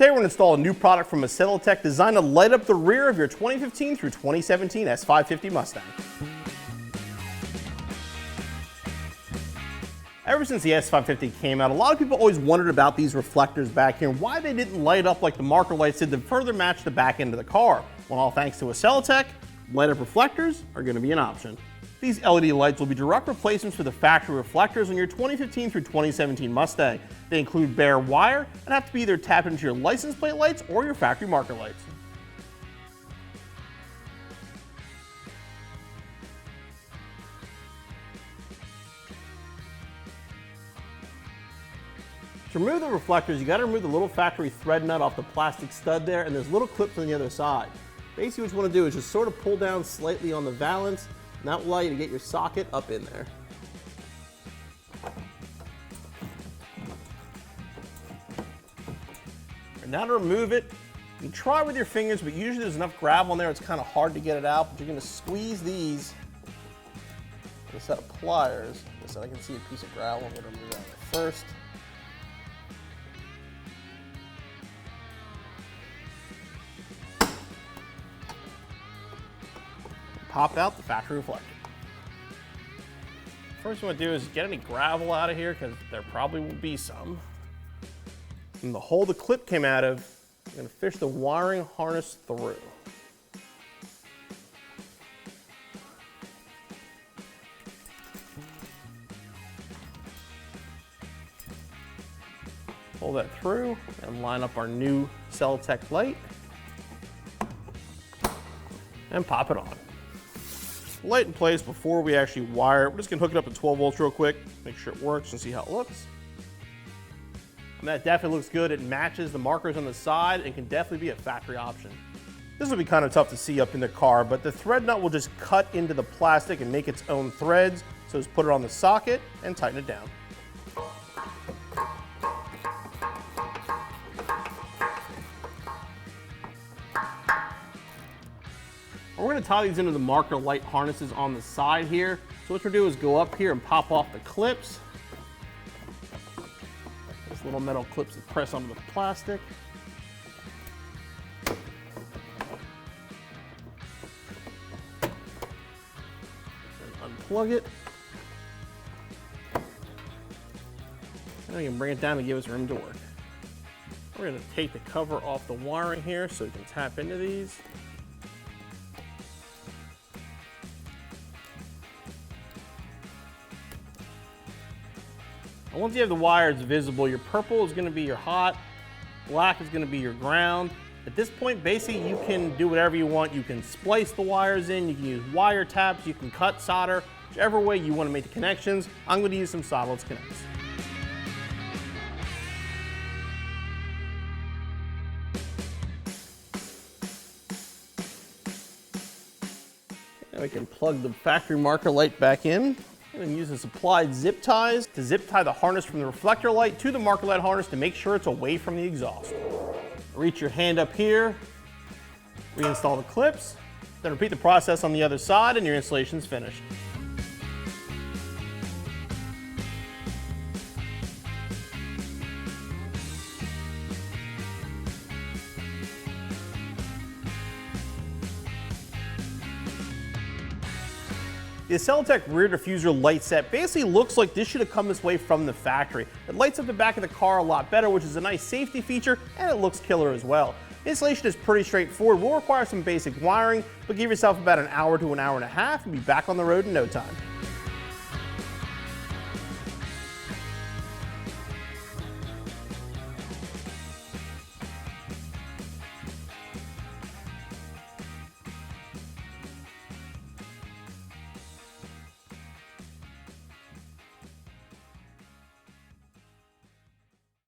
Today we're going to install a new product from ACCELATEC designed to light up the rear of your 2015 through 2017 S550 Mustang. Ever since the S550 came out, a lot of people always wondered about these reflectors back here and why they didn't light up like the marker lights did to further match the back end of the car. Well, all thanks to ACCELATEC, light up reflectors are going to be an option. These LED lights will be direct replacements for the factory reflectors on your 2015 through 2017 Mustang. They include bare wire and have to be either tapped into your license plate lights or your factory marker lights. To remove the reflectors, you got to remove the little factory thread nut off the plastic stud there, and there's little clips on the other side. Basically what you want to do is just sort of pull down slightly on the valance, and that will allow you to get your socket up in there. And now to remove it, you can try with your fingers, but usually there's enough gravel in there it's kind of hard to get it out, but you're going to squeeze these with a set of pliers. Listen, I can see a piece of gravel. I'm going to remove that first. Pop out the factory reflector. First you want to do is get any gravel out of here, because there probably will be some. And the hole the clip came out of, you're going to fish the wiring harness through. Pull that through and line up our new ACCELATEC light and pop it on. Light in place before we actually wire it. We're just going to hook it up at 12 volts real quick, make sure it works and see how it looks. And that definitely looks good. It matches the markers on the side and can definitely be a factory option. This will be kind of tough to see up in the car, but the thread nut will just cut into the plastic and make its own threads. So just put it on the socket and tighten it down. We're going to tie these into the marker light harnesses on the side here. So what we'll do is go up here and pop off the clips. These little metal clips that press onto the plastic. And unplug it. And we can bring it down to give us room to work. We're going to take the cover off the wiring here so we can tap into these. And once you have the wires visible, your purple is going to be your hot, black is going to be your ground. At this point, basically, you can do whatever you want. You can splice the wires in, you can use wire taps, you can cut solder, whichever way you want to make the connections. I'm going to use some solderless connectors. Now we can plug the factory marker light back in. And use the supplied zip ties to zip tie the harness from the reflector light to the marker light harness to make sure it's away from the exhaust. Reach your hand up here, reinstall the clips, then repeat the process on the other side and your installation is finished. The ACCELATEC rear diffuser light set basically looks like this should have come this way from the factory. It lights up the back of the car a lot better, which is a nice safety feature, and it looks killer as well. Installation is pretty straightforward. Will require some basic wiring, but give yourself about an hour to an hour and a half and be back on the road in no time.